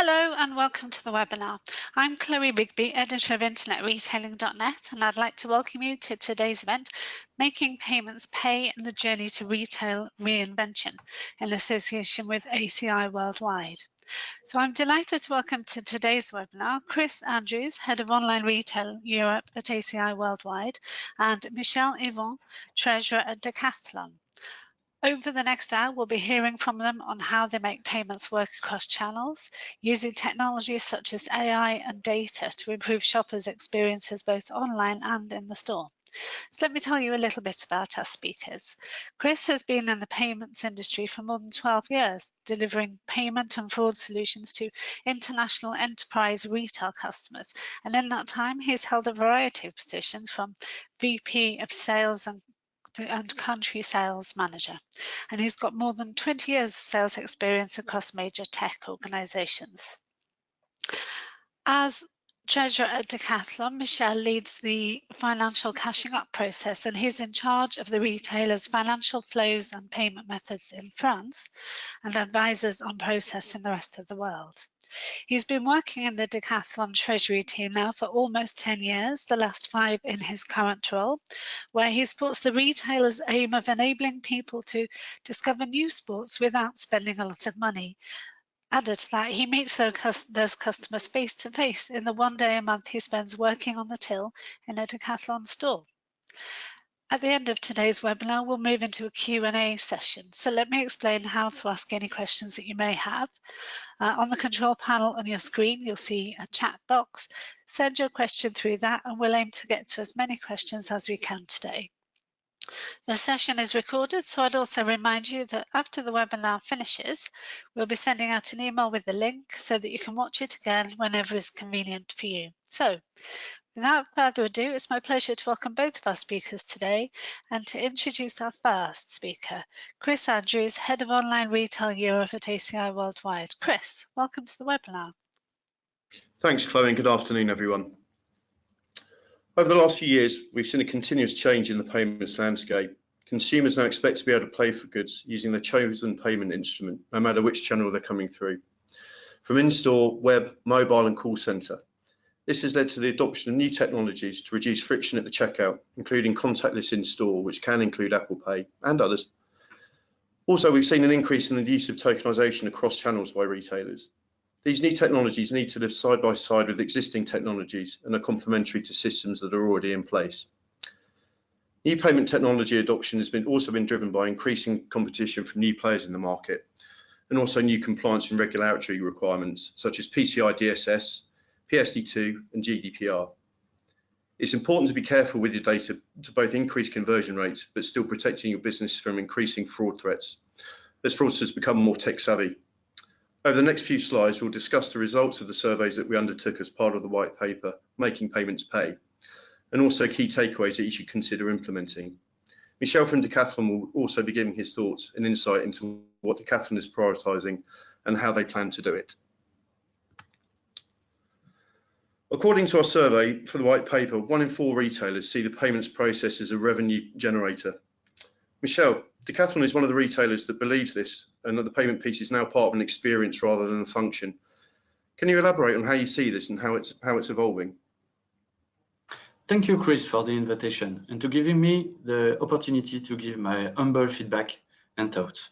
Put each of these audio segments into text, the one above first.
Hello and welcome to the webinar. I'm Chloe Rigby, editor of internetretailing.net, and I'd like to welcome you to today's event, Making Payments Pay and the Journey to Retail Reinvention, in association with ACI Worldwide. So I'm delighted to welcome to today's webinar Chris Andrews, Head of Online Retail Europe at ACI Worldwide, and Michelle Yvon, Treasurer at Decathlon. Over the next hour, we'll be hearing from them on how they make payments work across channels, using technologies such as AI and data to improve shoppers' experiences both online and in the store. So let me tell you a little bit about our speakers. Chris has been in the payments industry for more than 12 years, delivering payment and fraud solutions to international enterprise retail customers. And in that time, he's held a variety of positions from VP of Sales and country sales manager, and he's got more than 20 years of sales experience across major tech organizations. As treasurer at Decathlon, Michelle leads the financial cashing up process, and he's in charge of the retailer's financial flows and payment methods in France and advises on process in the rest of the world. He's been working in the Decathlon Treasury team now for almost 10 years, the last 5 in his current role, where he supports the retailer's aim of enabling people to discover new sports without spending a lot of money. Added to that, he meets those customers face to face in the one day a month he spends working on the till in a Decathlon store. At the end of today's webinar, we'll move into a Q&A session. So let me explain how to ask any questions that you may have. On the control panel on your screen, you'll see a chat box. Send your question through that and we'll aim to get to as many questions as we can today. The session is recorded, so I'd also remind you that after the webinar finishes, we'll be sending out an email with the link so that you can watch it again whenever is convenient for you. So, without further ado, it's my pleasure to welcome both of our speakers today and to introduce our first speaker, Chris Andrews, Head of Online Retail Europe at ACI Worldwide. Chris, welcome to the webinar. Thanks, Chloe, and good afternoon, everyone. Over the last few years, we've seen a continuous change in the payments landscape. Consumers now expect to be able to pay for goods using their chosen payment instrument, no matter which channel they're coming through, from in-store, web, mobile, and call centre. This has led to the adoption of new technologies to reduce friction at the checkout, including contactless in-store, which can include Apple Pay and others. Also, we've seen an increase in the use of tokenisation across channels by retailers. These new technologies need to live side by side with existing technologies and are complementary to systems that are already in place. New payment technology adoption has also been driven by increasing competition from new players in the market, and also new compliance and regulatory requirements such as PCI DSS, PSD2 and GDPR. It's important to be careful with your data to both increase conversion rates but still protecting your business from increasing fraud threats as fraudsters become more tech savvy. Over the next few slides, we'll discuss the results of the surveys that we undertook as part of the white paper, Making Payments Pay, and also key takeaways that you should consider implementing. Michelle from Decathlon will also be giving his thoughts and insight into what Decathlon is prioritising and how they plan to do it. According to our survey for the white paper, 1 in 4 retailers see the payments process as a revenue generator. Michelle, Decathlon is one of the retailers that believes this and that the payment piece is now part of an experience rather than a function. Can you elaborate on how you see this and how it's evolving? Thank you, Chris, for the invitation and to giving me the opportunity to give my humble feedback and thoughts.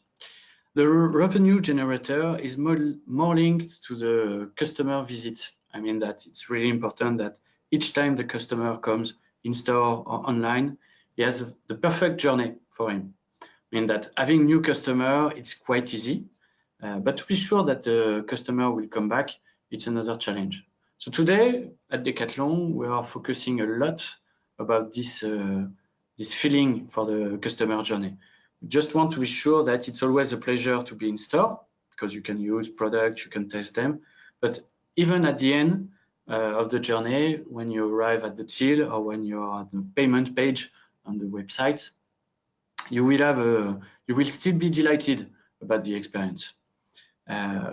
The revenue generator is more linked to the customer visit. I mean that it's really important that each time the customer comes in store or online, he has the perfect journey for him. I mean that having new customer, it's quite easy, but to be sure that the customer will come back, it's another challenge. So today at Decathlon, we are focusing a lot about this feeling for the customer journey. We just want to be sure that it's always a pleasure to be in store because you can use products, you can test them, but even at the end of the journey, when you arrive at the till or when you're at the payment page on the website, you will still be delighted about the experience.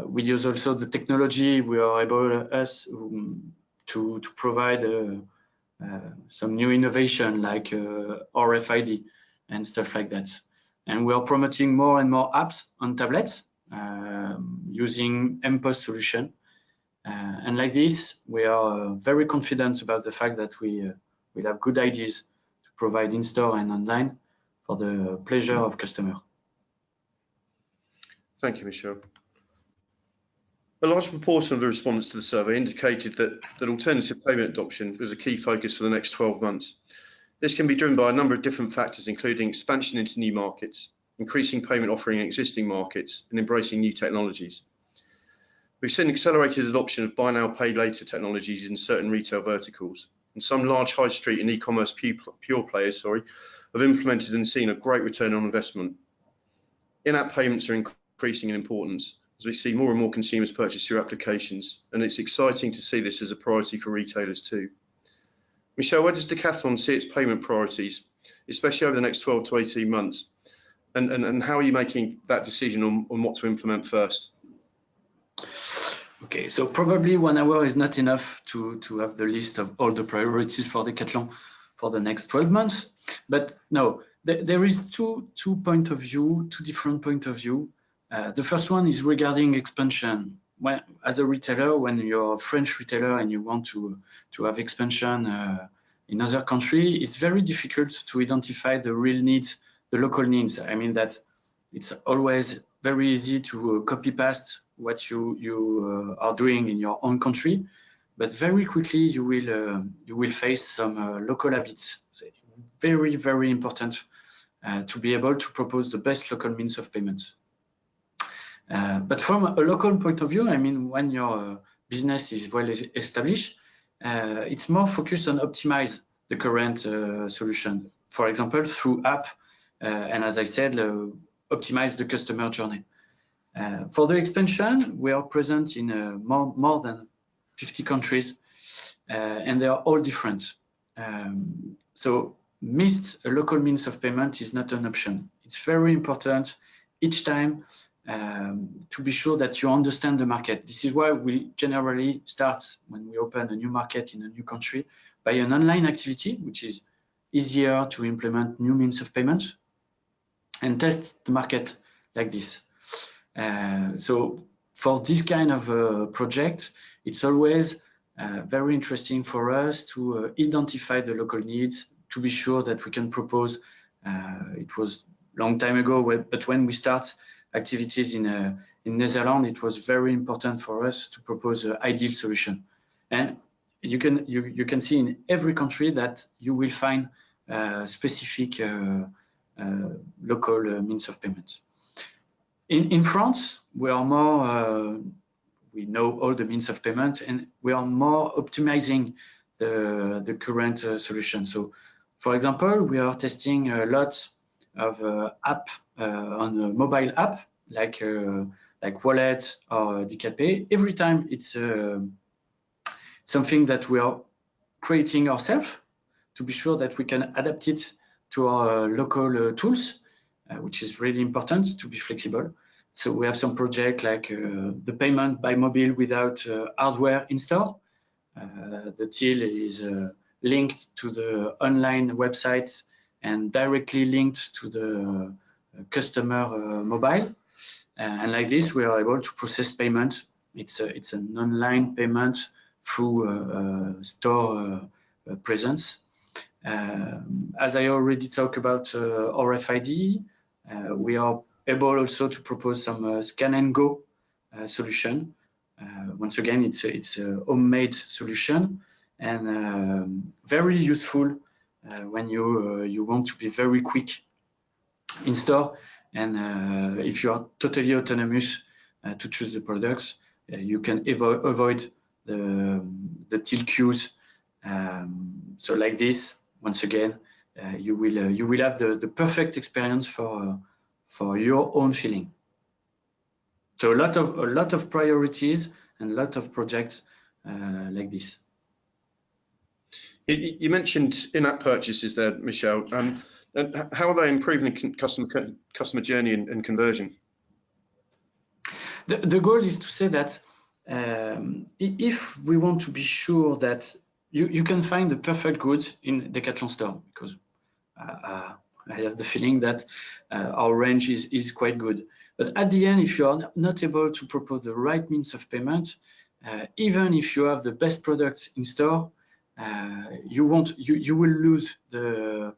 We use also the technology. We are able to provide some new innovation like RFID and stuff like that. And we are promoting more and more apps on tablets using mPOS solution. And like this, we are very confident about the fact that we will have good ideas to provide in-store and online for the pleasure of customer. Thank you, Michel. A large proportion of the respondents to the survey indicated that alternative payment adoption was a key focus for the next 12 months. This can be driven by a number of different factors, including expansion into new markets, increasing payment offering in existing markets, and embracing new technologies. We've seen accelerated adoption of buy now, pay later technologies in certain retail verticals, and some large high street and e-commerce pure players, have implemented and seen a great return on investment. In-app payments are increasing in importance as we see more and more consumers purchase through applications, and it's exciting to see this as a priority for retailers too. Michel, where does Decathlon see its payment priorities, especially over the next 12 to 18 months? And how are you making that decision on what to implement first? Okay, so probably 1 hour is not enough to have the list of all the priorities for Decathlon for the next 12 months. But no, there is two different point of view. The first one is regarding expansion. As a retailer, when you're a French retailer and you want to have expansion in other country, it's very difficult to identify the real needs, the local needs. I mean that it's always very easy to copy paste what you are doing in your own country, but very quickly you will face some local habits. So very, very important to be able to propose the best local means of payment. But from a local point of view, I mean, when your business is well established, it's more focused on optimize the current solution. For example, through app, and as I said, optimize the customer journey. For the expansion, we are present in more than 50 countries, and they are all different. So missed a local means of payment is not an option. It's very important each time to be sure that you understand the market. This is why we generally start when we open a new market in a new country by an online activity, which is easier to implement new means of payment and test the market like this. So for this kind of project, it's always very interesting for us to identify the local needs, to be sure that we can propose. It was a long time ago, but when we start activities in Netherlands, it was very important for us to propose an ideal solution. And you can see in every country that you will find specific local means of payment. In France, we are more, we know all the means of payment, and we are more optimizing the current solution. So, for example, we are testing a lot of app on a mobile app like Wallet or Decathlon. Every time it's something that we are creating ourselves to be sure that we can adapt it to our local tools, which is really important to be flexible. So we have some project like the payment by mobile without hardware in store. The till is linked to the online websites and directly linked to the customer mobile. And like this, we are able to process payment. It's an online payment through store presence. As I already talked about RFID, we are able also to propose some scan and go solution. Once again, it's a homemade solution and very useful when you want to be very quick in store. And if you are totally autonomous to choose the products, you can avoid the till queues. So like this, once again, you will have the perfect experience for your own feeling. So a lot of priorities and a lot of projects like this. You mentioned in-app purchases there, Michel. And how are they improving the customer journey and conversion? The goal is to say that if we want to be sure that you can find the perfect goods in Decathlon store, because I have the feeling that our range is quite good. But at the end, if you are not able to propose the right means of payment, even if you have the best products in store, you will lose the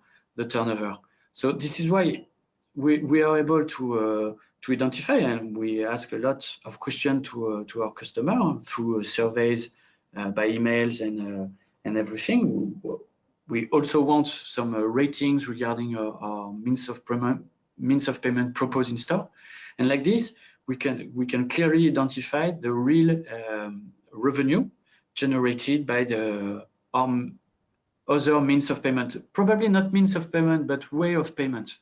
turnover. So this is why we are able to identify, and we ask a lot of questions to our customer through surveys, by emails and everything. We also want some ratings regarding our means of payment proposed in store, and like this we can clearly identify the real revenue generated by the other means of payment. Probably not means of payment, but way of payment.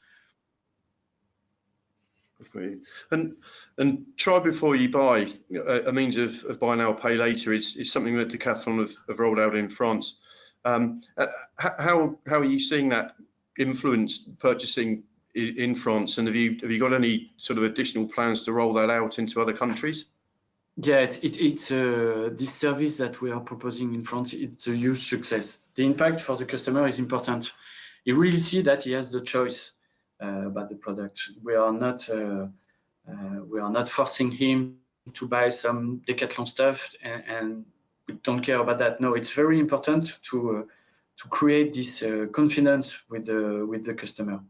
And try before you buy, a means of buy now, pay later is something that Decathlon have rolled out in France. How are you seeing that influence purchasing in France, and have you got any sort of additional plans to roll that out into other countries? Yes, it's this service that we are proposing in France. It's a huge success. The impact for the customer is important. He really see that he has the choice about the product. We are not forcing him to buy some Decathlon stuff, and we don't care about that. No, it's very important to create this confidence with the customer.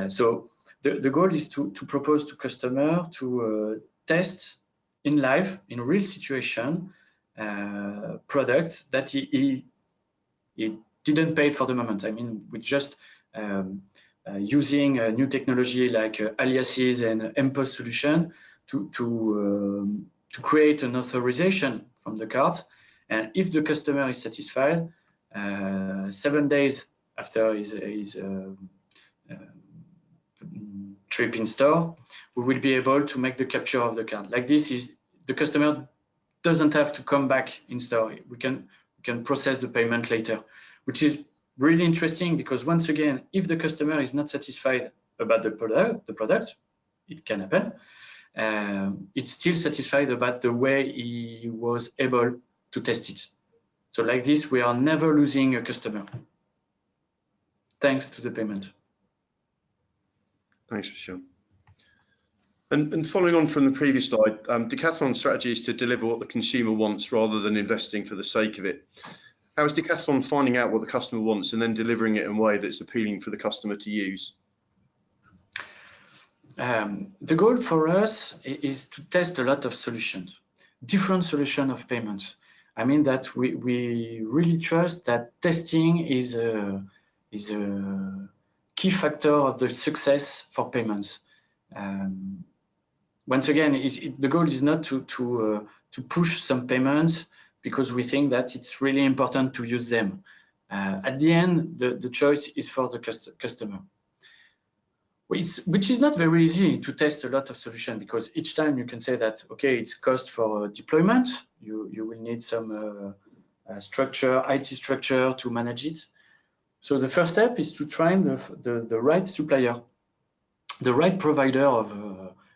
So the goal is to propose to customer to test in live, in real situation, products that he didn't pay for the moment. I mean, we just using new technology like aliases and MPOS solution to create an authorization from the cart. And if the customer is satisfied, 7 days after his trip in store, we will be able to make the capture of the card. Like this, is the customer doesn't have to come back in store. We can process the payment later, which is really interesting, because once again, if the customer is not satisfied about the product, it can happen. It's still satisfied about the way he was able to test it. So like this, we are never losing a customer, thanks to the payment. Thanks, Michel. And following on from the previous slide, Decathlon's strategy is to deliver what the consumer wants rather than investing for the sake of it. How is Decathlon finding out what the customer wants and then delivering it in a way that's appealing for the customer to use? The goal for us is to test a lot of solutions, different solutions of payments. I mean that we really trust that testing is a key factor of the success for payments. Once again, the goal is not to push some payments because we think that it's really important to use them. At the end, the choice is for the customer. Which is not very easy to test a lot of solutions, because each time you can say that, okay, it's cost for deployment, you will need some structure, IT structure to manage it. So the first step is to find the right supplier, the right provider of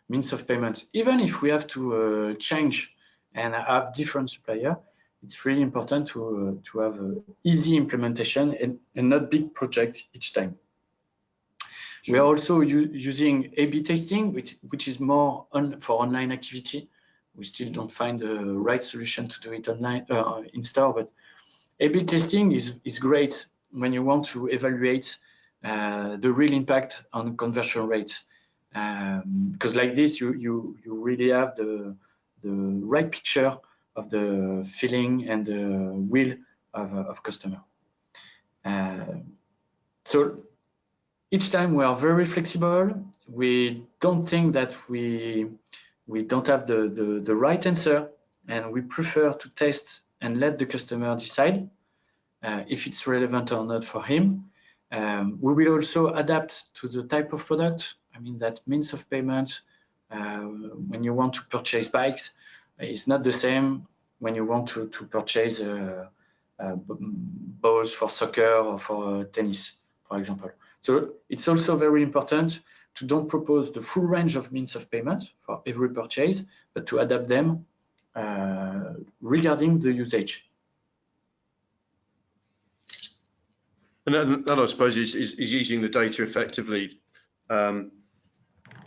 means of payment. Even if we have to change and have different supplier, it's really important to have an easy implementation and not big project each time. Sure. We are also using A/B testing, which is more for online activity. We still don't find the right solution to do it online in store, but A/B testing is great when you want to evaluate the real impact on conversion rates, because like this you really have the right picture of the feeling and the will of customer. So each time we are very flexible. We don't think that we don't have the right answer, and we prefer to test and let the customer decide if it's relevant or not for him. We will also adapt to the type of product. I mean, that means of payment, when you want to purchase bikes, it's not the same when you want to purchase balls for soccer or for tennis, for example. So it's also very important to don't propose the full range of means of payment for every purchase, but to adapt them regarding the usage. And that I suppose is using the data effectively,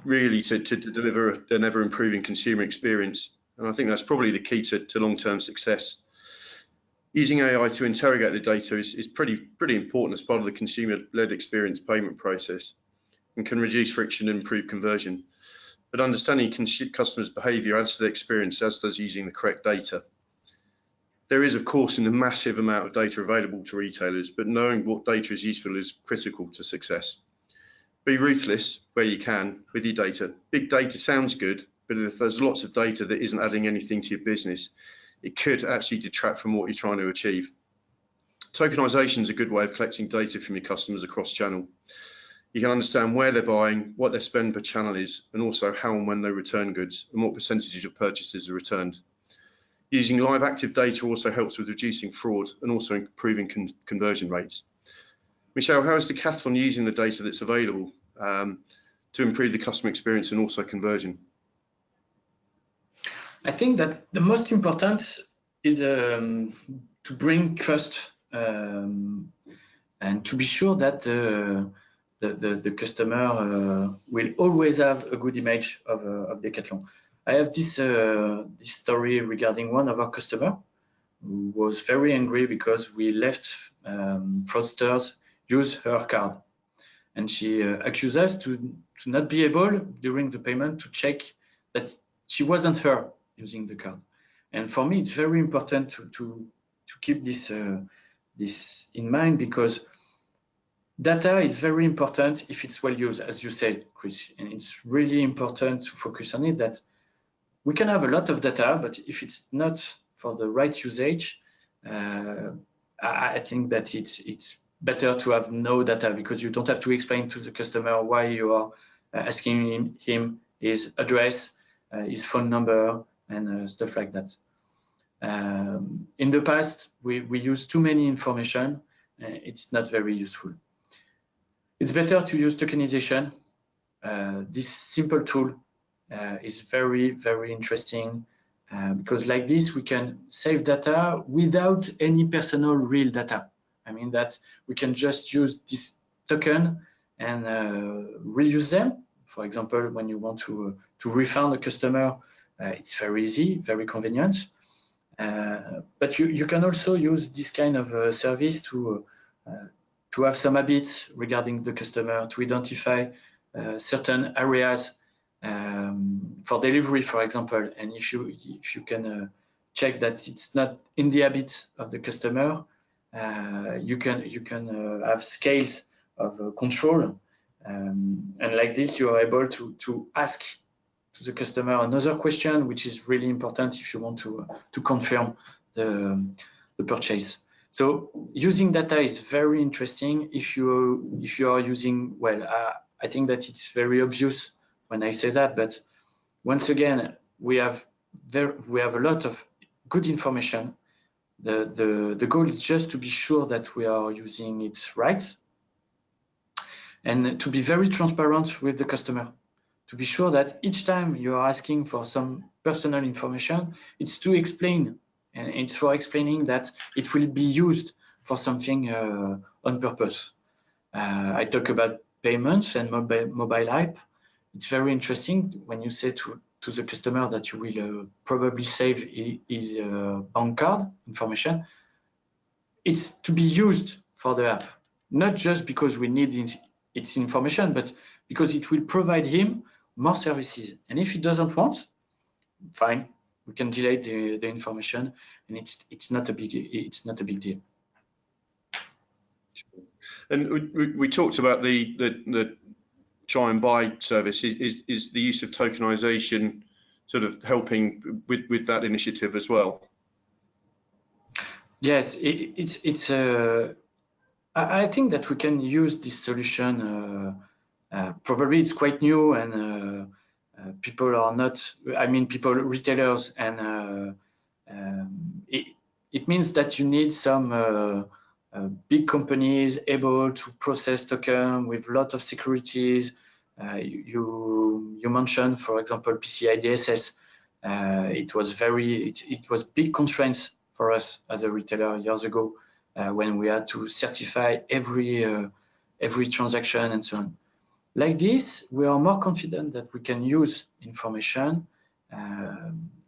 really to deliver an ever improving consumer experience. And I think that's probably the key to long-term success. Using AI to interrogate the data is pretty important as part of the consumer-led experience payment process and can reduce friction and improve conversion. But understanding customers' behaviour adds to the experience, as does using the correct data. There is, of course, a massive amount of data available to retailers, but knowing what data is useful is critical to success. Be ruthless where you can with your data. Big data sounds good, but if there's lots of data that isn't adding anything to your business, it could actually detract from what you're trying to achieve. Tokenization is a good way of collecting data from your customers across channel. You can understand where they're buying, what their spend per channel is, and also how and when they return goods and what percentage of purchases are returned. Using live active data also helps with reducing fraud and also improving conversion rates. Michelle, how is Decathlon using the data that's available to improve the customer experience and also conversion? I think that the most important is to bring trust and to be sure that the customer will always have a good image of Decathlon. I have this story regarding one of our customers who was very angry because we left fraudsters use her card, and she accused us to not be able during the payment to check that she wasn't her using the card. And for me, it's very important to keep this in mind, because data is very important if it's well used, as you said, Chris, and it's really important to focus on it, that we can have a lot of data, but if it's not for the right usage, I think that it's better to have no data, because you don't have to explain to the customer why you are asking him his address, his phone number, and stuff like that. In the past, we used too many information. It's not very useful. It's better to use tokenization. This simple tool is very, very interesting because like this, we can save data without any personal real data. I mean that we can just use this token and reuse them. For example, when you want to refund a customer, it's very easy, very convenient. But you can also use this kind of service to have some habits regarding the customer, to identify certain areas for delivery, for example. And if you can check that it's not in the habit of the customer, you can have scales of control, and like this you are able to ask to the customer another question, which is really important if you want to confirm the purchase. So using data is very interesting if you are using well. I think that it's very obvious when I say that, but once again, we have a lot of good information. The goal is just to be sure that we are using it right, and to be very transparent with the customer, to be sure that each time you are asking for some personal information, it's to explain, and it's for explaining that it will be used for something on purpose. I talk about payments and mobile app. It's very interesting when you say to the customer that you will probably save his bank card information. It's to be used for the app, not just because we need its information, but because it will provide him more services. And if he doesn't want, fine, we can delete the information, and it's not a big deal. And we talked about the try and buy service. Is the use of tokenization sort of helping with that initiative as well? Yes, I think that we can use this solution. Probably it's quite new, and people are not. I mean, retailers, and it means that you need some big companies able to process token with a lot of securities. You mentioned, for example, PCI DSS. It was big constraints for us as a retailer years ago when we had to certify every transaction and so on. Like this, we are more confident that we can use information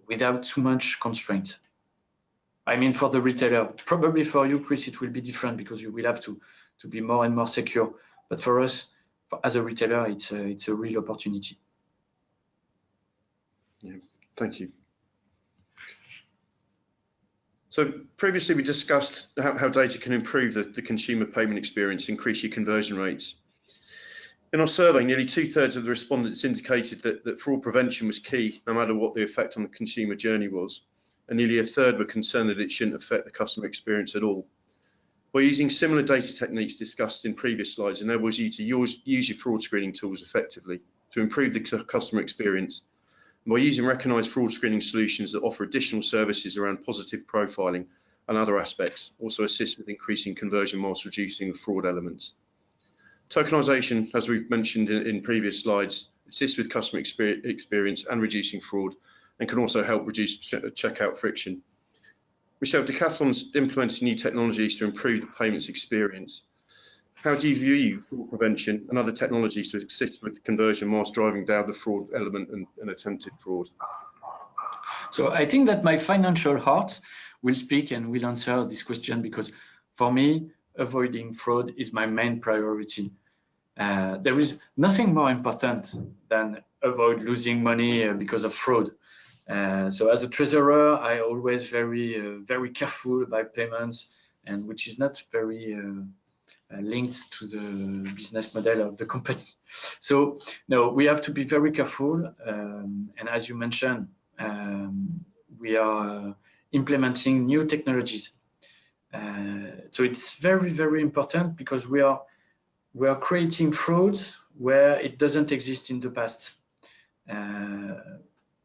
without too much constraint. I mean, for the retailer, probably for you, Chris, it will be different because you will have to be more and more secure. But for us, as a retailer, it's a real opportunity. Yeah, thank you. So previously we discussed how data can improve the consumer payment experience, increase your conversion rates. In our survey, nearly 2/3 of the respondents indicated that fraud prevention was key, no matter what the effect on the consumer journey was, and nearly 1/3 were concerned that it shouldn't affect the customer experience at all. By using similar data techniques discussed in previous slides, enables you to use your fraud screening tools effectively to improve the customer experience. And by using recognised fraud screening solutions that offer additional services around positive profiling and other aspects, also assist with increasing conversion whilst reducing the fraud elements. Tokenization, as we've mentioned in previous slides, assists with customer experience and reducing fraud, and can also help reduce checkout friction. Michelle, Decathlon's implementing new technologies to improve the payments experience. How do you view fraud prevention and other technologies to assist with conversion whilst driving down the fraud element and attempted fraud? So I think that my financial heart will speak and will answer this question, because for me, avoiding fraud is my main priority. There is nothing more important than avoid losing money because of fraud. So as a treasurer, I always very careful about payments, and which is not very linked to the business model of the company. So no, we have to be very careful. And as you mentioned, we are implementing new technologies. So it's very important, because we are creating frauds where it doesn't exist in the past.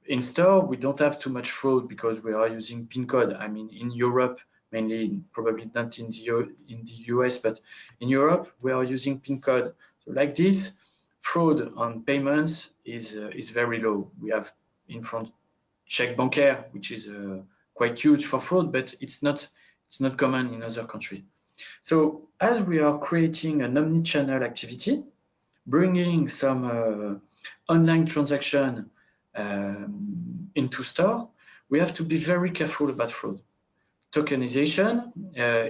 In store, we don't have too much fraud because we are using PIN code. I mean, in Europe, mainly, probably not in the US, but in Europe, we are using PIN code. So like this, fraud on payments is very low. We have in front check bancaire, which is quite huge for fraud, but it's not common in other countries. So as we are creating an omni-channel activity, bringing some online transaction into store, we have to be very careful about fraud. Tokenization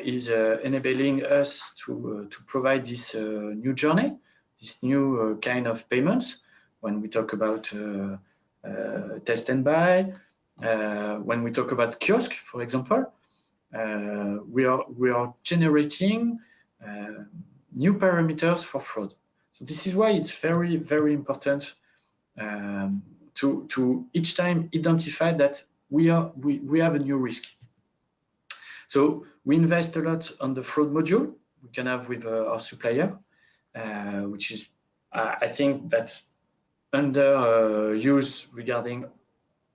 is enabling us to provide this new journey, this new kind of payments. When we talk about test and buy, when we talk about kiosk, for example, we are generating new parameters for fraud. So this is why it's very important to each time identify that we have a new risk. So we invest a lot on the fraud module we can have with our supplier, which is I think that's under use regarding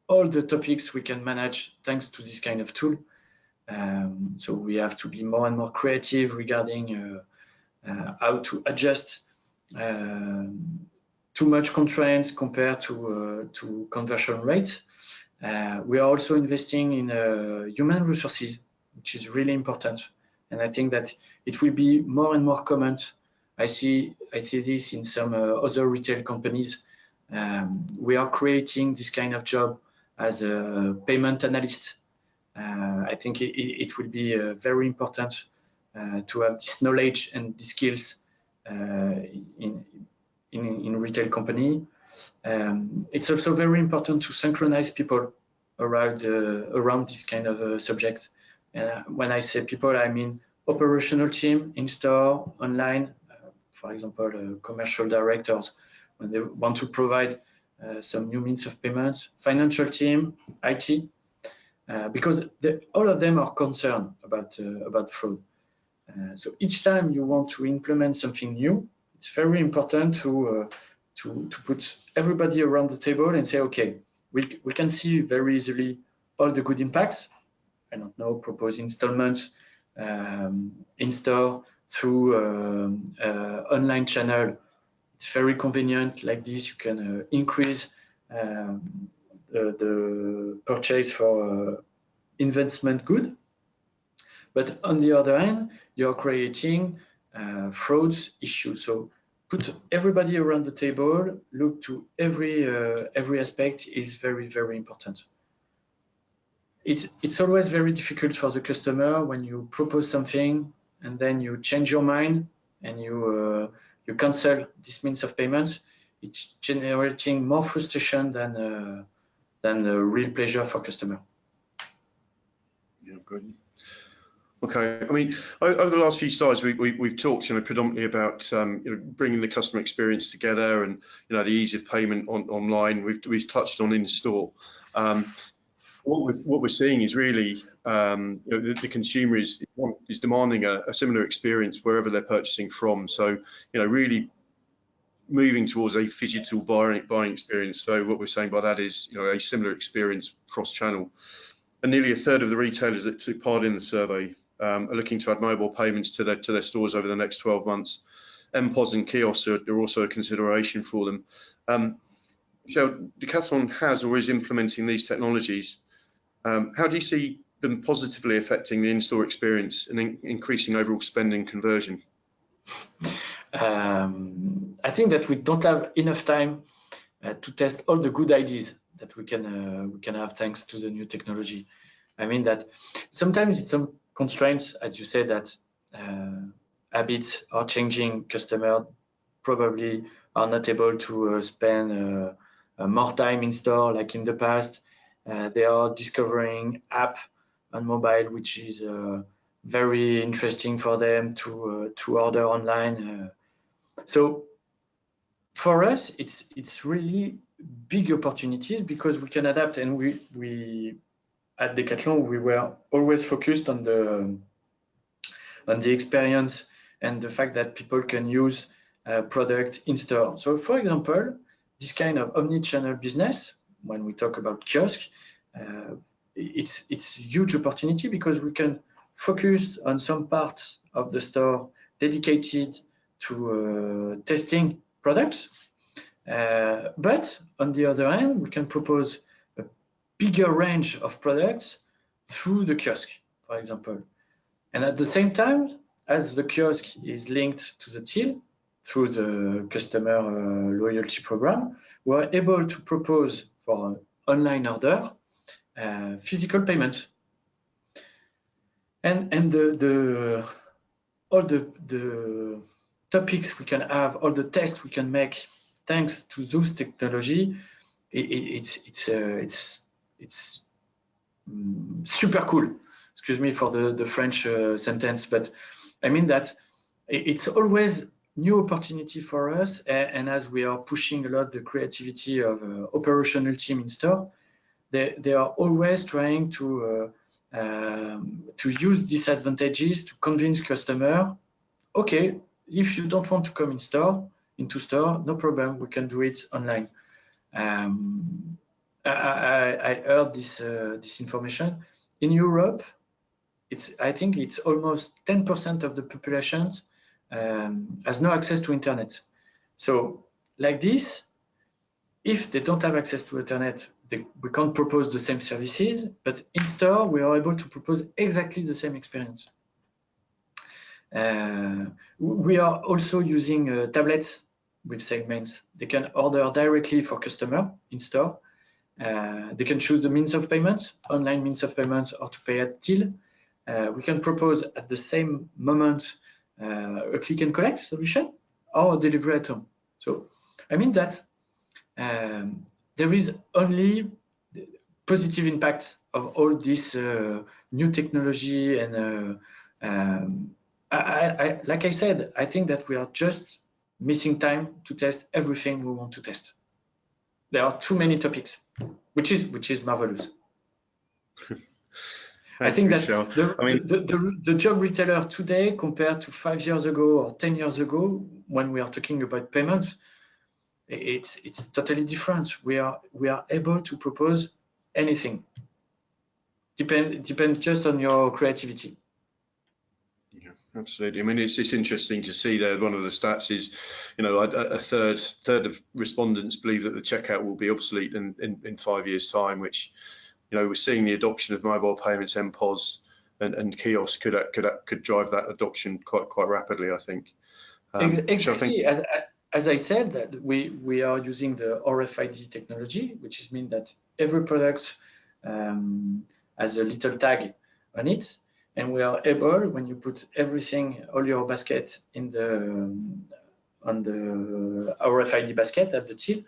all the topics we can manage thanks to this kind of tool. So we have to be more and more creative regarding how to adjust too much constraints compared to conversion rates. We are also investing in human resources, which is really important. And I think that it will be more and more common. I see this in some other retail companies. We are creating this kind of job as a payment analyst. I think it will be very important to have this knowledge and the skills in retail company. It's also very important to synchronize people around this kind of subject. When I say people, I mean operational team in store, online, for example, commercial directors when they want to provide some new means of payments, financial team, IT, because all of them are concerned about fraud. So each time you want to implement something new, it's very important to put everybody around the table and say, okay, we can see very easily all the good impacts. I don't know, propose installments in store through online channel. It's very convenient. Like this, you can increase the purchase for investment good. But on the other hand, you're creating frauds issues. So put everybody around the table, look to every aspect is very important. it's always very difficult for the customer when you propose something and then you change your mind and you cancel this means of payment. It's generating more frustration than real pleasure for customer. Yeah, good. Okay, I mean, over the last few slides, we've talked, predominantly about bringing the customer experience together, and the ease of payment online. We've touched on in store. What we're seeing is really the consumer is demanding a similar experience wherever they're purchasing from. So really moving towards a digital buying experience. So what we're saying by that is a similar experience cross-channel. And nearly a third of the retailers that took part in the survey are looking to add mobile payments to their stores over the next 12 months. MPOS and kiosks are also a consideration for them. So Decathlon has or is implementing these technologies. How do you see them positively affecting the in-store experience and increasing overall spend and conversion? I think that we don't have enough time to test all the good ideas that we can have thanks to the new technology. I mean that sometimes it's some constraints, as you said, that habits are changing. Customers probably are not able to spend more time in store like in the past. They are discovering app on mobile, which is very interesting for them to order online. So for us, it's really big opportunities because we can adapt, and we at Decathlon we were always focused on the experience and the fact that people can use product in store. So for example, this kind of omni-channel business, when we talk about kiosk, it's a huge opportunity because we can focus on some parts of the store dedicated to testing products. But on the other hand, we can propose a bigger range of products through the kiosk, for example. And at the same time, as the kiosk is linked to the till through the customer loyalty program, we are able to propose for an online order physical payments. And all the topics we can have, all the tests we can make thanks to those technology, it's super cool. Excuse me for the French sentence, but I mean that it's always new opportunity for us, and as we are pushing a lot the creativity of operational team in store, they are always trying to use these advantages to convince customer, okay, if you don't want to come into store, no problem, we can do it online. I heard this information. In Europe, I think it's almost 10% of the population has no access to internet. So like this, if they don't have access to internet, we can't propose the same services, but in store, we are able to propose exactly the same experience. We are also using tablets with segments. They can order directly for customer in store. They can choose the means of payment, online means of payment, or to pay at till. We can propose at the same moment a click and collect solution or a delivery at home. So I mean that there is only positive impact of all this new technology, and like I said, I think that we are just missing time to test everything we want to test. There are too many topics, which is marvelous. I think that the job retailer today compared to 5 years ago or 10 years ago, when we are talking about payments, it's totally different. We are able to propose anything. Depend just on your creativity. Yeah, absolutely. I mean, it's interesting to see that one of the stats is, a third of respondents believe that the checkout will be obsolete in 5 years' time, which, we're seeing the adoption of mobile payments, MPOS, and kiosks could drive that adoption quite rapidly, I think. Exactly. As I said, that we are using the RFID technology, which means that every product has a little tag on it, and we are able, when you put everything, all your basket in the on the RFID basket at the till,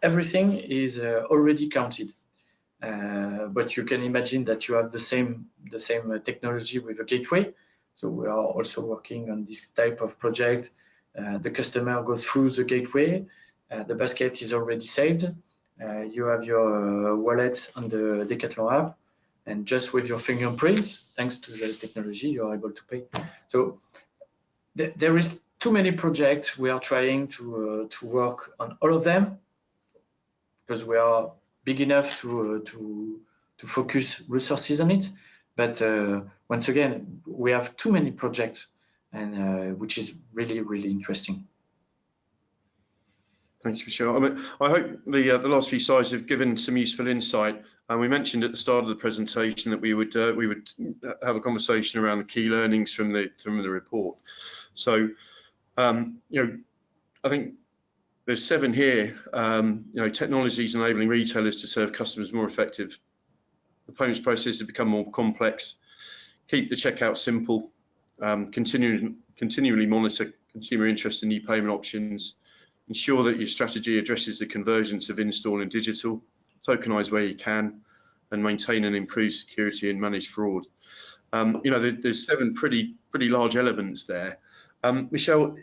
everything is already counted. But you can imagine that you have the same technology with a gateway. So we are also working on this type of project. The customer goes through the gateway, the basket is already saved. You have your wallet on the Decathlon app, and just with your fingerprint, thanks to the technology, you are able to pay. So there is too many projects. We are trying to work on all of them because we are big enough to focus resources on it. But once again, we have too many projects, and which is really, really interesting. Thank you, Michelle. I mean, I hope the last few slides have given some useful insight. And we mentioned at the start of the presentation that we would have a conversation around the key learnings from the report. So, you know, I think there's 7 here. You know, technologies enabling retailers to serve customers more effective. The payments process has become more complex. Keep the checkout simple. Continually monitor consumer interest in new payment options. Ensure that your strategy addresses the convergence of in-store and digital. Tokenize where you can, and maintain and improve security and manage fraud. You know, there's 7 pretty large elements there. Michelle,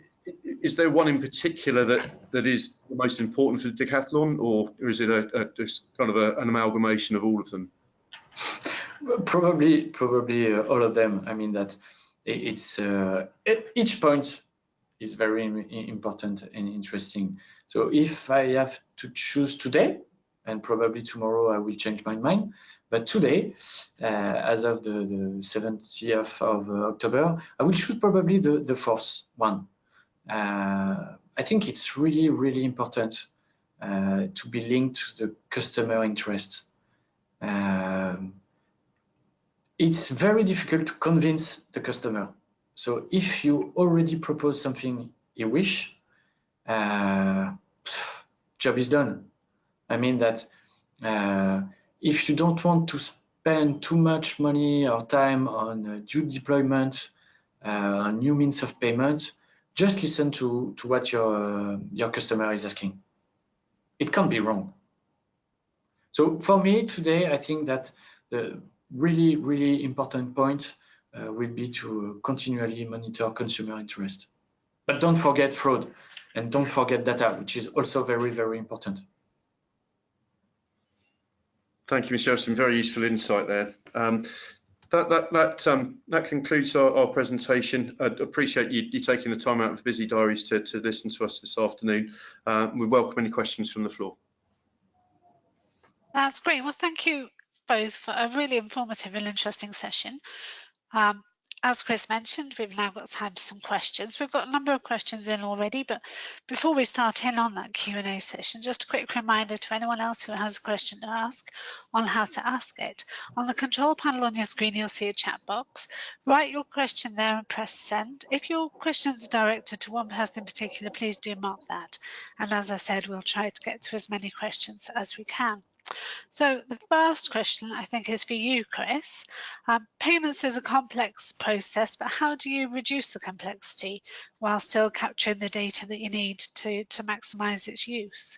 is there one in particular that is the most important for Decathlon, or is it just kind of an amalgamation of all of them? Probably all of them. I mean that it's each point is very important and interesting. So if I have to choose today, and probably tomorrow I will change my mind, but today, as of the 7th of October, I will choose probably the 4th one. I think it's really, really important to be linked to the customer interest. It's very difficult to convince the customer. So if you already propose something he wish, job is done. I mean that if you don't want to spend too much money or time on due deployment, on new means of payment, just listen to what your customer is asking. It can't be wrong. So for me today, I think that the really, really important point will be to continually monitor consumer interest. But don't forget fraud, and don't forget data, which is also very, very important. Thank you, Michelle. Some very useful insight there. That concludes our presentation. I appreciate you taking the time out of busy diaries to listen to us this afternoon. We welcome any questions from the floor. That's great. Well, thank you both for a really informative and interesting session. As Chris mentioned, we've now got time for some questions. We've got a number of questions in already, but before we start in on that Q&A session, just a quick reminder to anyone else who has a question to ask on how to ask it. On the control panel on your screen, you'll see a chat box. Write your question there and press send. If your questions are directed to one person in particular, please do mark that. And as I said, we'll try to get to as many questions as we can. So the first question, I think, is for you, Chris. Payments is a complex process, but how do you reduce the complexity while still capturing the data that you need to maximise its use?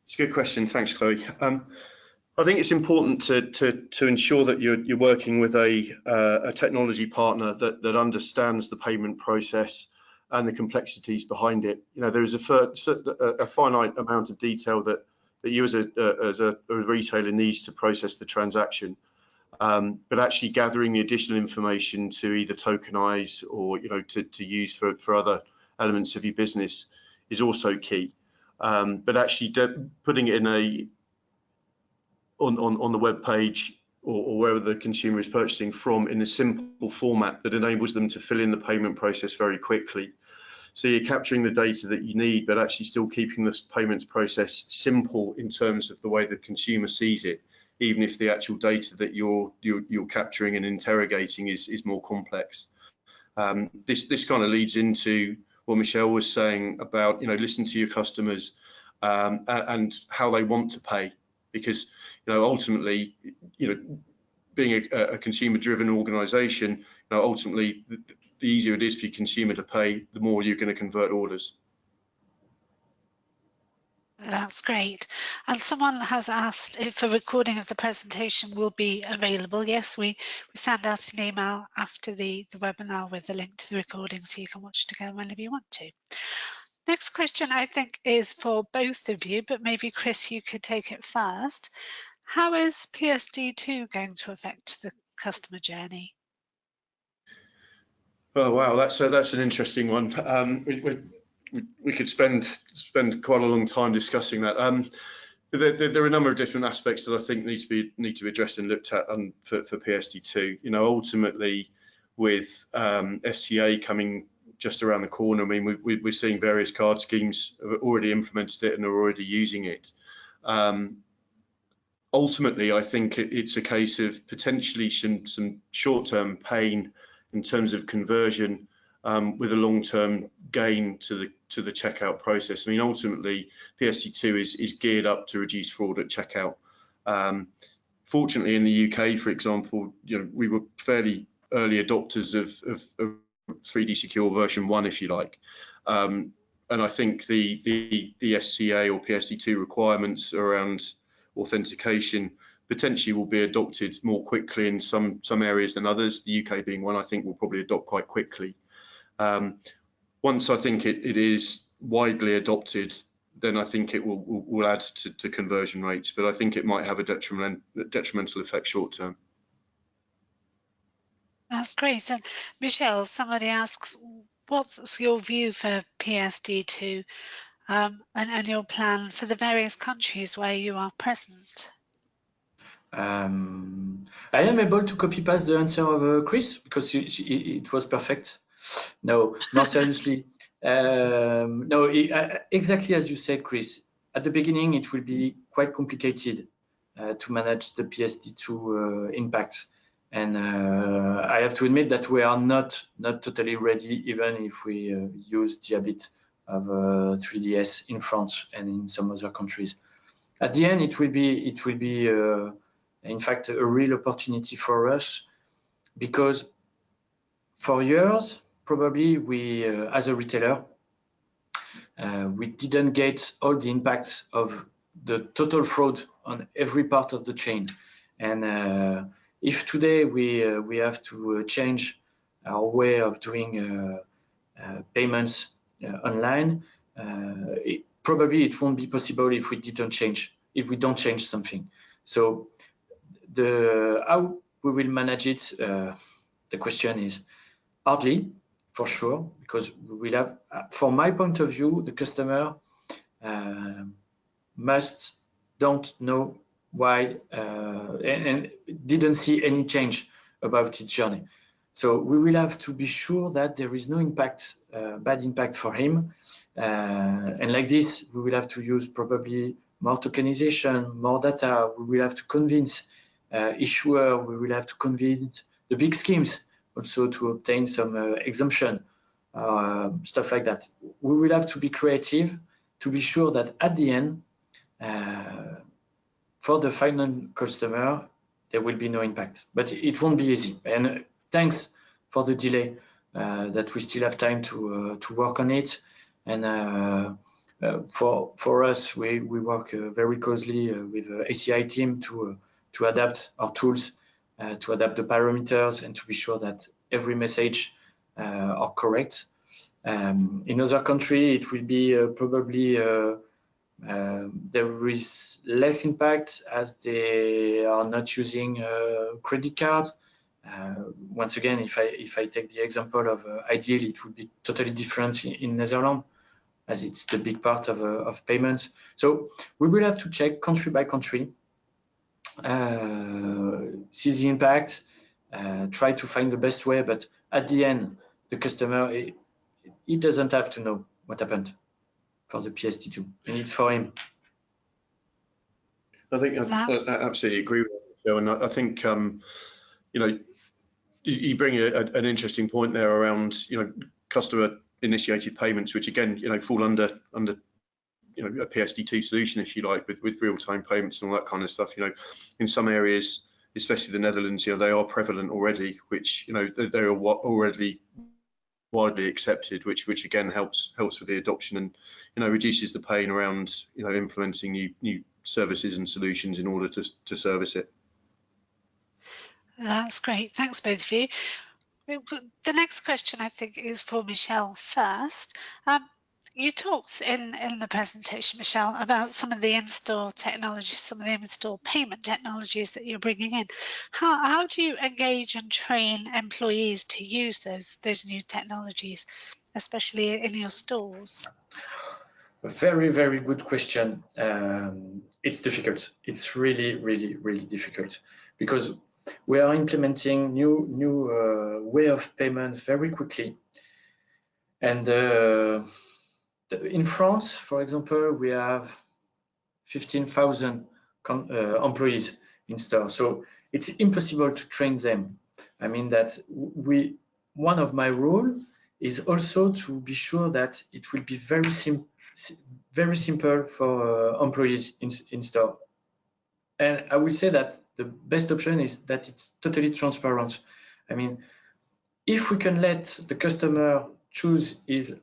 It's a good question. Thanks, Chloe. I think it's important to ensure that you're working with a technology partner that understands the payment process and the complexities behind it. You know, there is a finite amount of detail that you as a retailer needs to process the transaction, but actually gathering the additional information to either tokenize or to use for other elements of your business is also key. But actually putting it in on the web page or wherever the consumer is purchasing from in a simple format that enables them to fill in the payment process very quickly. So you're capturing the data that you need, but actually still keeping this payments process simple in terms of the way the consumer sees it, even if the actual data that you're capturing and interrogating is more complex. This kind of leads into what Michelle was saying about listen to your customers and how they want to pay. because ultimately, being a consumer-driven organisation, ultimately the easier it is for your consumer to pay, the more you're going to convert orders. That's great. And someone has asked if a recording of the presentation will be available. Yes, we send out an email after the webinar with a link to the recording, so you can watch it again whenever you want to. Next question, I think, is for both of you, but maybe Chris, you could take it first. How is PSD2 going to affect the customer journey? Oh wow, that's an interesting one. We could spend quite a long time discussing that. There are a number of different aspects that I think need to be addressed and looked at for PSD2. Ultimately, with SCA coming just around the corner, I mean, we're seeing various card schemes have already implemented it and are already using it. Ultimately, I think it's a case of potentially some short-term pain in terms of conversion, with a long-term gain to the checkout process. I mean, ultimately, PSD2 is geared up to reduce fraud at checkout. Fortunately, in the UK, for example, we were fairly early adopters of 3D Secure version 1, if you like. And I think the SCA or PSD2 requirements around authentication potentially will be adopted more quickly in some areas than others. The UK being one, I think will probably adopt quite quickly. Once I think it is widely adopted, then I think it will add to conversion rates, but I think it might have a detrimental effect short term. That's great. And Michelle, somebody asks, what's your view for PSD2 and your plan for the various countries where you are present? I am able to copy paste the answer of Chris because it was perfect. No, more seriously. No, exactly as you said, Chris. At the beginning, it will be quite complicated to manage the PSD2 impact. And I have to admit that we are not totally ready, even if we use the habit of 3DS in France and in some other countries. At the end, it will be in fact a real opportunity for us, because for years probably we as a retailer we didn't get all the impacts of the total fraud on every part of the chain. And if today we have to change our way of doing payments online, probably it won't be possible if we don't change something. So how we will manage it, the question is hardly, for sure, because we will have, from my point of view, the customer don't know why and didn't see any change about its journey. So we will have to be sure that there is no impact, bad impact for him. And like this, we will have to use probably more tokenization, more data. We will have to convince issuer. We will have to convince the big schemes also to obtain some exemption, stuff like that. We will have to be creative to be sure that at the end, for the final customer, there will be no impact. But it won't be easy. And thanks for the delay, that we still have time to work on it. And for us, we work very closely with the ACI team to adapt our tools, to adapt the parameters, and to be sure that every message are correct. In other countries, it will be probably there is less impact as they are not using credit cards. Once again, if I take the example of Ideal, it would be totally different in Netherlands, as it's the big part of payments. So we will have to check country by country, see the impact, try to find the best way. But at the end, the customer, he doesn't have to know what happened for the PSD2, and it's for him. I think I absolutely agree with you, and I think you bring an interesting point there around customer initiated payments, which again fall under a PSD2 solution, if you like, with real-time payments and all that kind of stuff. In some areas, especially the Netherlands, they are prevalent already, which they are already widely accepted, which again helps with the adoption and reduces the pain around implementing new services and solutions in order to service it. That's great. Thanks, both of you. The next question, I think, is for Michelle first. You talked in the presentation, Michelle, about some of the in-store technologies, some of the in-store payment technologies that you're bringing in. How do you engage and train employees to use those new technologies, especially in your stores? A very, very good question. It's difficult. It's really, really, really difficult because we are implementing new way of payments very quickly. And in France, for example, we have 15,000 employees in store. So it's impossible to train them. I mean that one of my role is also to be sure that it will be very simple for employees in store. And I would say that the best option is that it's totally transparent. I mean, if we can let the customer choose his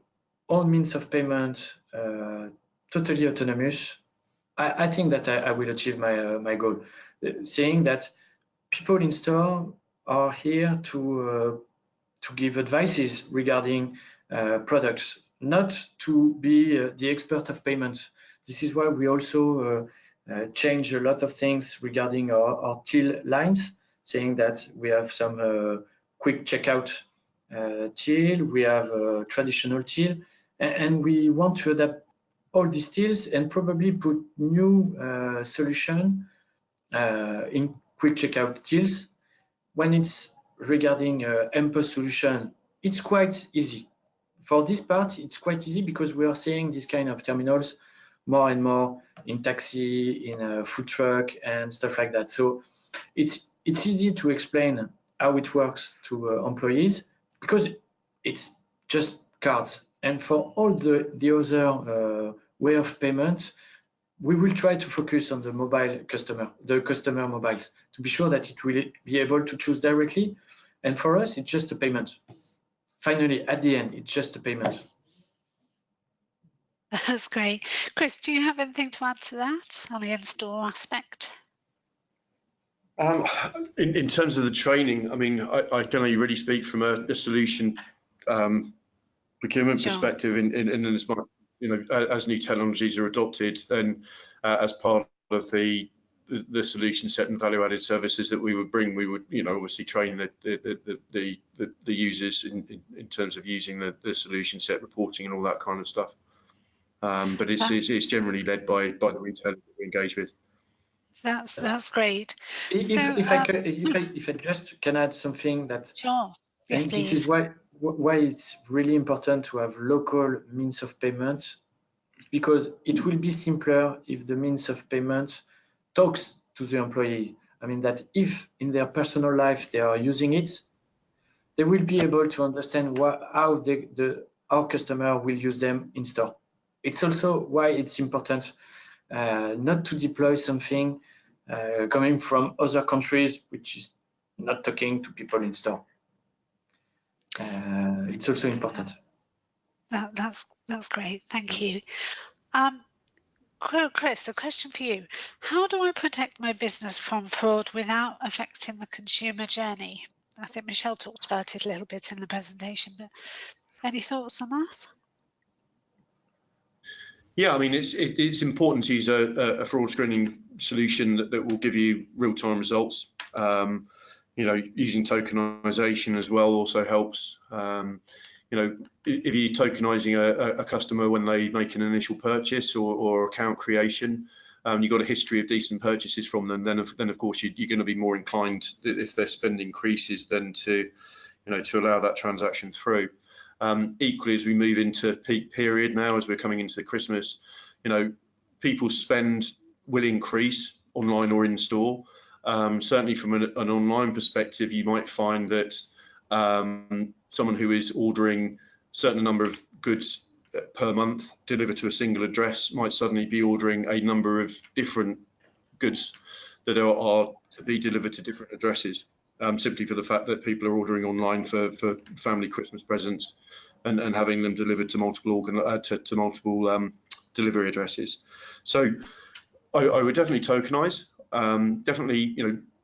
own means of payment, totally autonomous, I think that I will achieve my goal. Saying that people in store are here to give advices regarding products, not to be the expert of payments. This is why we also change a lot of things regarding our till lines, saying that we have some quick checkout till, we have a traditional till, and we want to adapt all these tills and probably put new solution in quick checkout tills. When it's regarding MPOS solution, it's quite easy. For this part, it's quite easy because we are seeing this kind of terminals more and more in taxi, in a food truck, and stuff like that. So it's easy to explain how it works to employees because it's just cards. And for all the other way of payment, we will try to focus on the mobile customer, the customer mobiles, to be sure that it will be able to choose directly. And for us, it's just a payment. Finally, at the end, it's just a payment. That's great. Chris, do you have anything to add to that on the in-store aspect? In terms of the training, I mean, I can only really speak from a solution procurement perspective in as much, as new technologies are adopted, then as part of the solution set and value-added services that we would bring, we would, obviously train the users in terms of using the solution set, reporting, and all that kind of stuff. But it's generally led by the retailers that we engage with. That's great. If I just can add something that, sure, yes, and please. This is why it's really important to have local means of payment. It's because it will be simpler if the means of payment talks to the employee. I mean that if in their personal life they are using it, they will be able to understand how our customer will use them in store. It's also why it's important not to deploy something coming from other countries, which is not talking to people in store. It's also important. That's great. Thank you. Chris, a question for you. How do I protect my business from fraud without affecting the consumer journey? I think Michelle talked about it a little bit in the presentation, but any thoughts on that? Yeah, I mean, it's important to use a fraud screening solution that will give you real-time results. Using tokenization as well also helps. If you're tokenizing a customer when they make an initial purchase or account creation, you've got a history of decent purchases from them, then of course you're going to be more inclined, if their spend increases, then to allow that transaction through. Equally, as we move into peak period now, as we're coming into Christmas, people's spend will increase online or in store. Certainly from an online perspective, you might find that someone who is ordering a certain number of goods per month deliver to a single address might suddenly be ordering a number of different goods that are to be delivered to different addresses, simply for the fact that people are ordering online for family Christmas presents and having them delivered to multiple delivery addresses. So I would definitely tokenize, definitely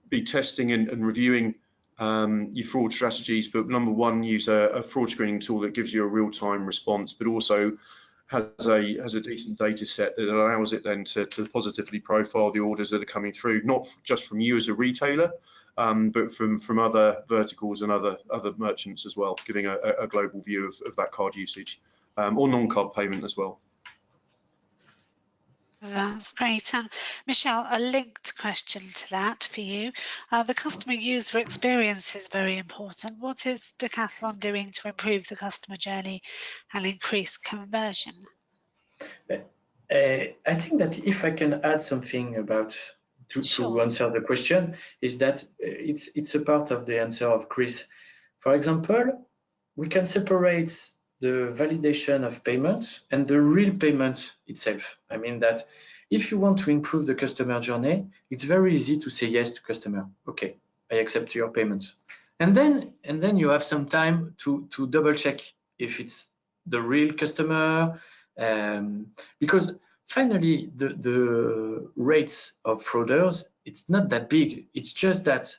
be testing and reviewing your fraud strategies, but number one, use a fraud screening tool that gives you a real-time response, but also has a decent data set that allows it then to positively profile the orders that are coming through, not just from you as a retailer, but from other verticals and other merchants as well, giving a global view of that card usage, or non-card payment as well. That's great. Michelle, a linked question to that for you. The customer user experience is very important. What is Decathlon doing to improve the customer journey and increase conversion? I think that if I can add something about to answer the question, is that it's a part of the answer of Chris. For example, we can separate the validation of payments and the real payment itself. I mean that if you want to improve the customer journey, it's very easy to say yes to customer. Okay, I accept your payments. And then you have some time to double check if it's the real customer, because finally the rates of frauders, it's not that big. It's just that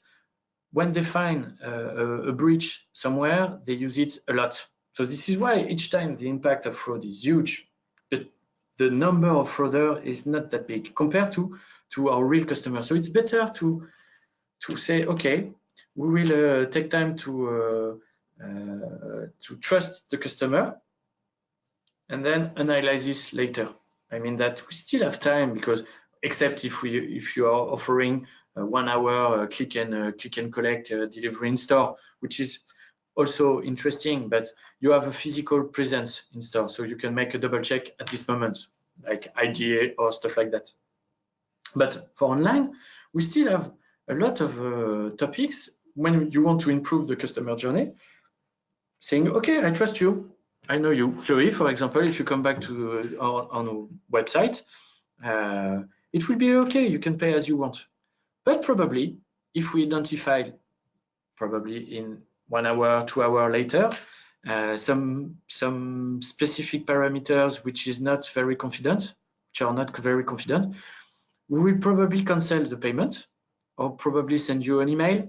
when they find a breach somewhere, they use it a lot. So this is why each time the impact of fraud is huge, but the number of frauders is not that big compared to our real customers. So it's better to say, okay, we will take time to trust the customer and then analyze this later. I mean that we still have time, because except if you are offering 1 hour click and collect delivery in store, which is also interesting, but you have a physical presence in store, so you can make a double check at this moment, like IGA or stuff like that. But for online, we still have a lot of topics when you want to improve the customer journey, saying, okay, I trust you, I know you. Chloe, for example, if you come back to our website, it will be okay, you can pay as you want. But probably, if we identify, probably in 1 hour, 2 hours later, some specific parameters which are not very confident, we will probably cancel the payment or probably send you an email,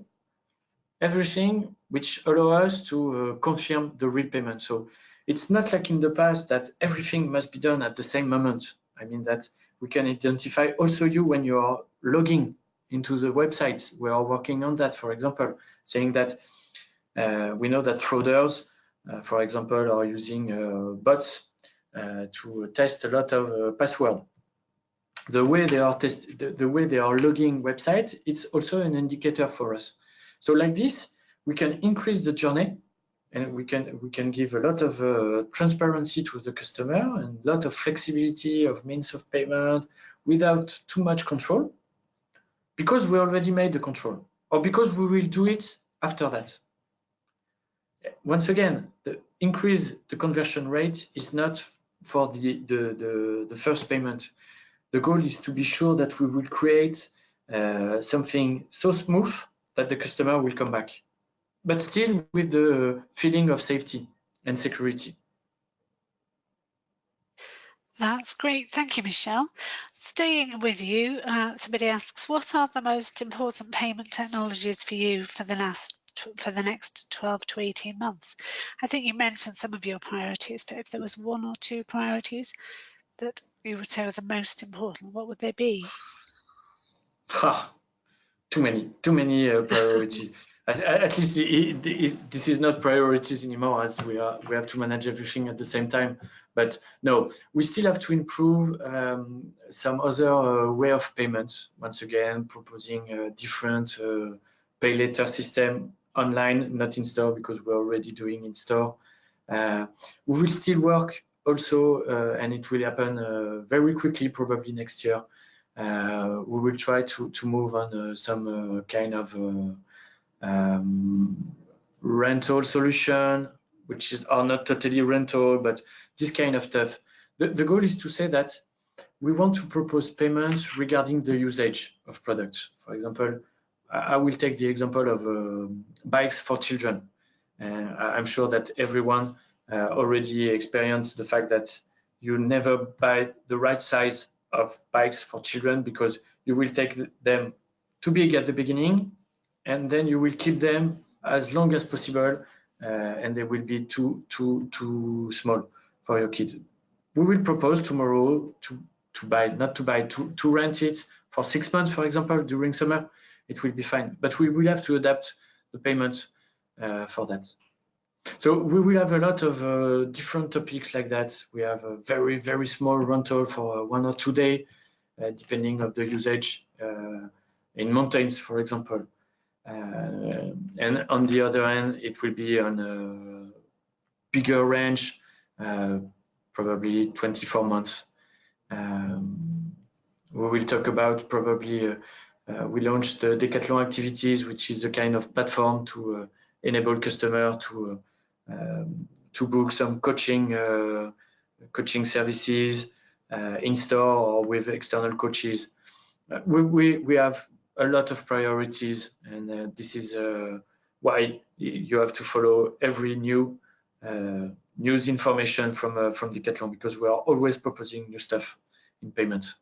everything which allows us to confirm the real payment. So it's not like in the past that everything must be done at the same moment. I mean that we can identify also you when you are logging into the websites. We are working on that, for example, saying that we know that frauders, for example, are using bots to test a lot of passwords. The way they are logging website, it's also an indicator for us. So like this, we can increase the journey, and we can give a lot of transparency to the customer and a lot of flexibility of means of payment without too much control, because we already made the control, or because we will do it after that. Once again, the increase the conversion rate is not for the first payment. The goal is to be sure that we will create something so smooth that the customer will come back, but still with the feeling of safety and security. That's great. Thank you, Michelle. Staying with you, somebody asks, what are the most important payment technologies for you for the next 12 to 18 months? I think you mentioned some of your priorities, but if there was 1 or 2 priorities that you would say are the most important, what would they be? Too many priorities. At least this is not priorities anymore, as we have to manage everything at the same time. But no, we still have to improve some other way of payments. Once again, proposing a different pay later system online, not in store, because we're already doing in store. We will still work also, and it will happen very quickly, probably next year. We will try to move on some kind of rental solution, are not totally rental, but this kind of stuff. The goal is to say that we want to propose payments regarding the usage of products. For example, I will take the example of bikes for children. I'm sure that everyone already experienced the fact that you never buy the right size of bikes for children because you will take them too big at the beginning, and then you will keep them as long as possible, and they will be too small for your kids. We will propose tomorrow to rent it for 6 months, for example, during summer. It will be fine, but we will have to adapt the payments for that. So we will have a lot of different topics like that. We have a very, very small rental for 1 or 2 days, depending on the usage in mountains, for example. And on the other hand, it will be on a bigger range, probably 24 months. We will talk about probably, we launched the Decathlon activities, which is a kind of platform to enable customer to book some coaching services in store or with external coaches. We have a lot of priorities, and this is why you have to follow every new news information from Decathlon, because we are always proposing new stuff in payment.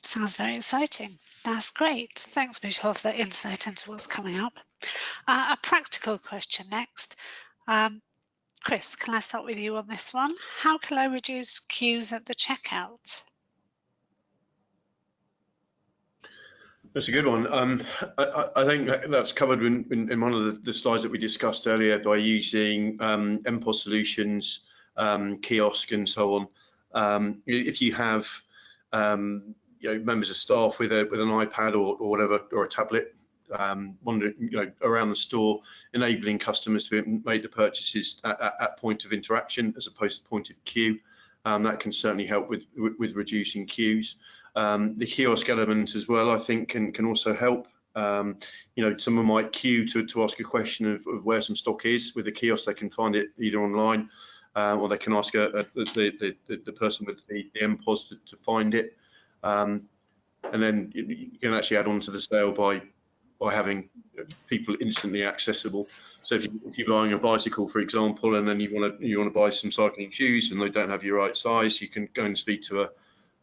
Sounds very exciting. That's great. Thanks, Michel, for that insight into what's coming up. A practical question next. Chris, can I start with you on this one? How can I reduce queues at the checkout? That's a good one. I think that's covered in one of the slides that we discussed earlier by using MPOS solutions, kiosk, and so on. If you have members of staff with an iPad or whatever, or a tablet, wandering around the store, enabling customers to make the purchases at point of interaction as opposed to point of queue, that can certainly help with reducing queues. The kiosk element as well, I think, can also help. Someone might queue to ask a question of where some stock is. With the kiosk, they can find it either online, or they can ask the person with the MPOS to find it, and then you can actually add on to the sale by having people instantly accessible. So if you're buying a bicycle, for example, and then you want to buy some cycling shoes and they don't have your right size, you can go and speak to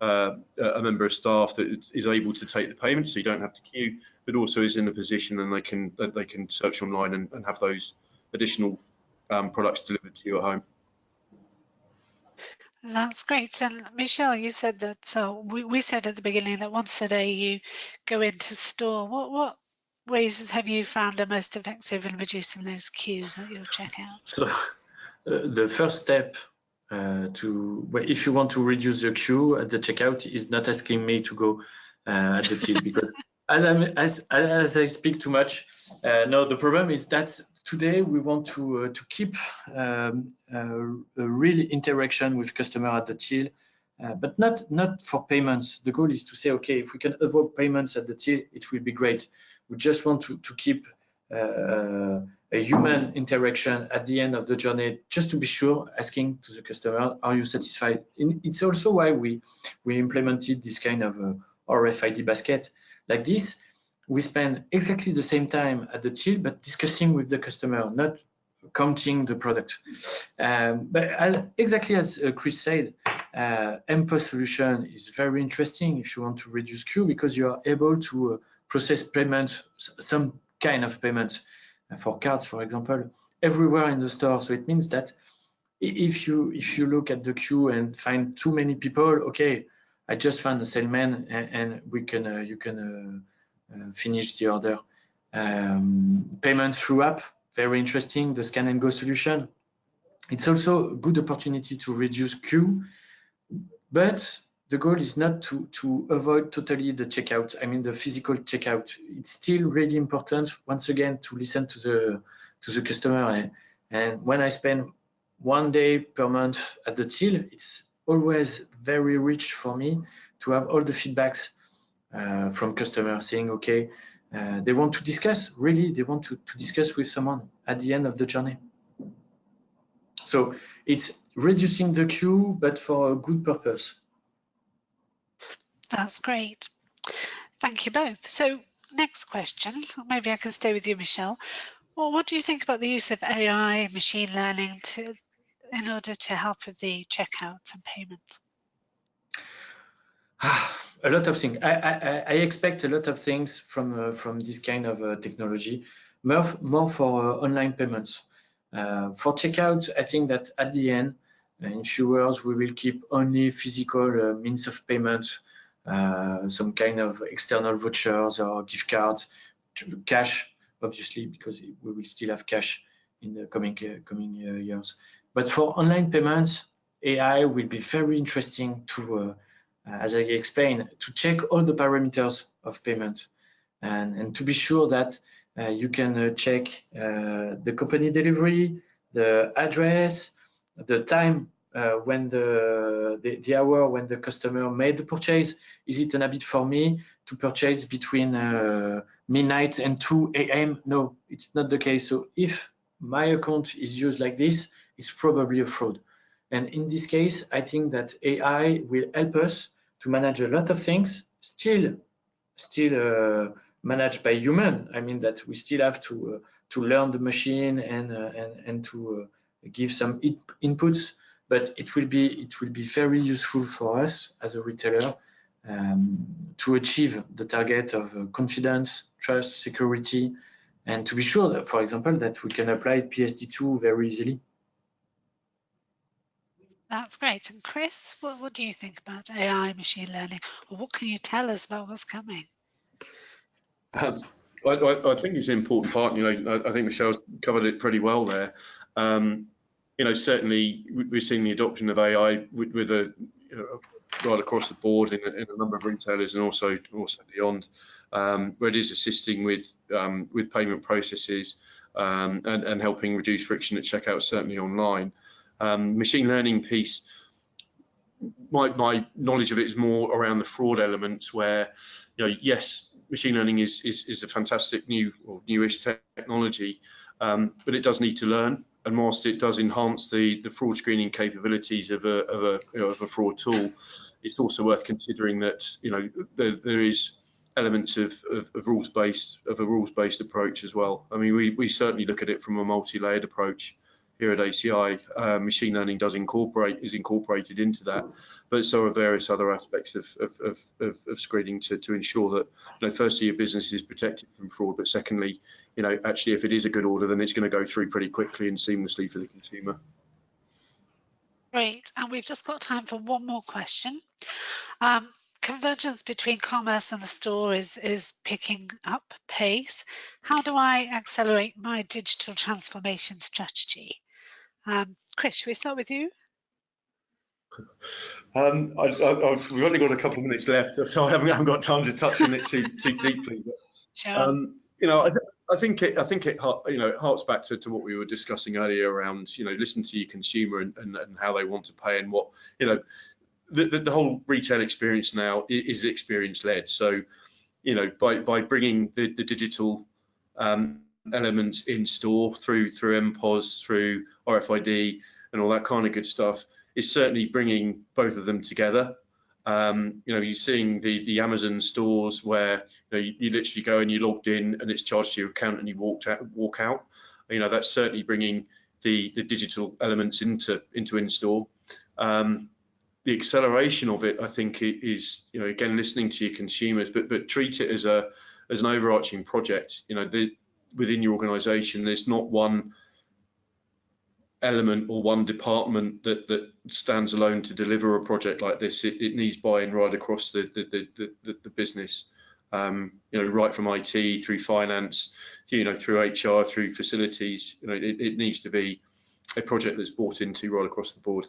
a member of staff that is able to take the payment, so you don't have to queue, but also is in a position and they can search online and have those additional products delivered to you at home. That's great. And Michel, you said that, we said at the beginning that once a day you go into store. What ways have you found are most effective in reducing those queues at your checkout? So the first step if you want to reduce the queue at the checkout is not asking me to go at the till, because as I speak too much. No, the problem is that today we want to keep a real interaction with customer at the till, but not for payments. The goal is to say, okay, if we can avoid payments at the till, it will be great. We just want to keep a human interaction at the end of the journey, just to be sure, asking to the customer, are you satisfied? It's also why we implemented this kind of RFID basket. Like this, we spend exactly the same time at the till, but discussing with the customer, not counting the product. But exactly as Chris said, MPOS solution is very interesting if you want to reduce queue, because you are able to process payments, some kind of payments for cards, for example, everywhere in the store. So it means that if you look at the queue and find too many people, okay, I just found a salesman and you can finish the order. Payment through app, very interesting, the scan and go solution. It's also a good opportunity to reduce queue, but the goal is not to avoid totally the checkout. I mean, the physical checkout. It's still really important, once again, to listen to the customer. And when I spend 1 day per month at the till, it's always very rich for me to have all the feedbacks from customers saying, okay, they want to discuss, really, they want to discuss with someone at the end of the journey. So it's reducing the queue, but for a good purpose. That's great. Thank you both. So next question, maybe I can stay with you, Michelle. Well, what do you think about the use of AI, machine learning in order to help with the checkouts and payments? A lot of things. I expect a lot of things from this kind of technology, more for online payments. For checkout, I think that at the end, in few words, we will keep only physical means of payment, some kind of external vouchers or gift cards, cash, obviously, because we will still have cash in the coming years. But for online payments, AI will be very interesting to, as I explained, to check all the parameters of payment and to be sure that you can check the company delivery, the address, the time when the hour when the customer made the purchase. Is it an habit for me to purchase between midnight and 2 a.m.? No, it's not the case. So if my account is used like this, it's probably a fraud. And in this case, I think that AI will help us to manage a lot of things, still managed by human. I mean that we still have to learn the machine and to give some inputs, but it will be very useful for us as a retailer to achieve the target of confidence, trust, security, and to be sure that, for example, that we can apply PSD2 very easily. That's great. And Chris, what do you think about AI, machine learning, or what can you tell us about what's coming? I think it's an important part. I think Michelle's covered it pretty well there. Certainly we're seeing the adoption of AI with a right across the board in a number of retailers and also beyond, where it is assisting with payment processes and helping reduce friction at checkout, certainly online. Machine learning piece, my knowledge of it is more around the fraud elements, where yes, machine learning is a fantastic newish technology, but it does need to learn. And whilst it does enhance the fraud screening capabilities of a fraud tool, it's also worth considering that there is elements of a rules-based approach as well. I mean, we certainly look at it from a multi-layered approach here at ACI. Machine learning is incorporated into that, but so are various other aspects of screening to ensure that firstly your business is protected from fraud, but secondly, actually if it is a good order, then it's going to go through pretty quickly and seamlessly for the consumer. Great, and we've just got time for one more question. Convergence between commerce and the store is picking up pace. How do I accelerate my digital transformation strategy? Chris, should we start with you? We've only got a couple of minutes left, so I haven't got time to touch on it too deeply. But, sure. I think it harks back to what we were discussing earlier around listen to your consumer and how they want to pay, and what the whole retail experience now is experience led. So by bringing the digital elements in store through MPOS, through RFID and all that kind of good stuff, is certainly bringing both of them together. You're seeing the Amazon stores where you literally go and you logged in and it's charged to your account and you walk out. That's certainly bringing the digital elements into in-store. The acceleration of it, I think, is again listening to your consumers, but treat it as an overarching project. Within your organisation, there's not one element or one department that stands alone to deliver a project like this. It needs buy-in right across the business, right from IT through finance, through HR, through facilities. It needs to be a project that's bought into right across the board.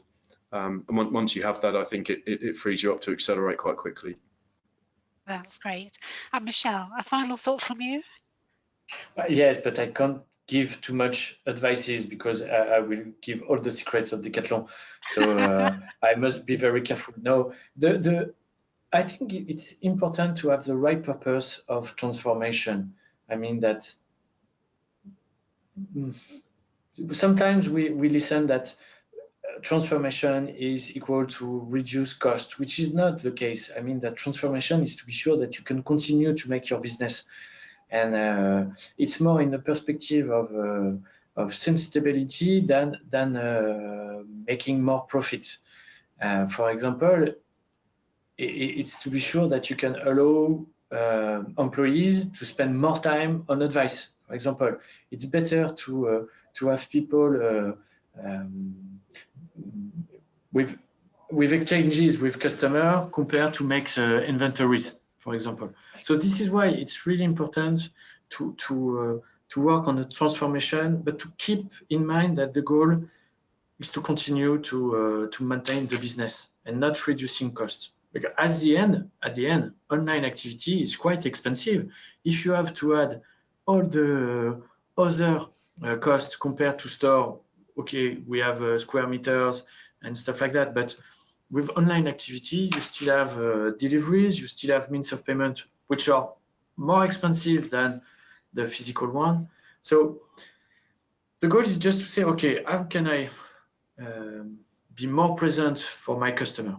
And once you have that, I think it frees you up to accelerate quite quickly. That's great. And Michelle, a final thought from you? Yes, but I can't give too much advices because I will give all the secrets of Decathlon. So I must be very careful. No, I think it's important to have the right purpose of transformation. I mean that sometimes we listen that transformation is equal to reduce cost, which is not the case. I mean, that transformation is to be sure that you can continue to make your business, and it's more in the perspective of sustainability than making more profits. For example, it's to be sure that you can allow employees to spend more time on advice. For example, it's better to have people with exchanges with customer compared to make inventories, for example. So this is why it's really important to work on the transformation, but to keep in mind that the goal is to continue to maintain the business and not reducing costs. Because at the end, online activity is quite expensive. If you have to add all the other costs compared to store, okay, we have square meters and stuff like that, but with online activity, you still have deliveries, you still have means of payment, which are more expensive than the physical one. So the goal is just to say, okay, how can I be more present for my customer?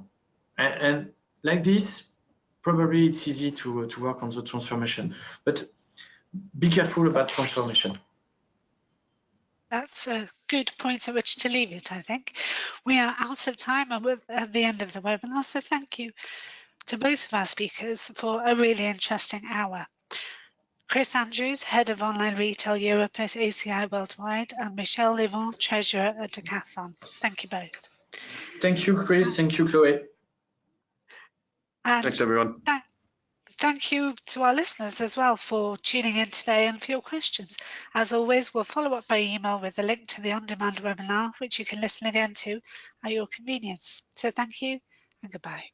And like this, probably it's easy to work on the transformation, but be careful about transformation. That's a good point at which to leave it, I think. We are out of time and we're at the end of the webinar, so thank you to both of our speakers for a really interesting hour. Chris Andrews, Head of Online Retail Europe at ACI Worldwide, and Michelle Livon, Treasurer at Decathlon. Thank you both. Thank you, Chris. Thank you, Chloe. And thanks, everyone. Thank you to our listeners as well for tuning in today and for your questions. As always, we'll follow up by email with a link to the on-demand webinar, which you can listen again to at your convenience. So thank you and goodbye.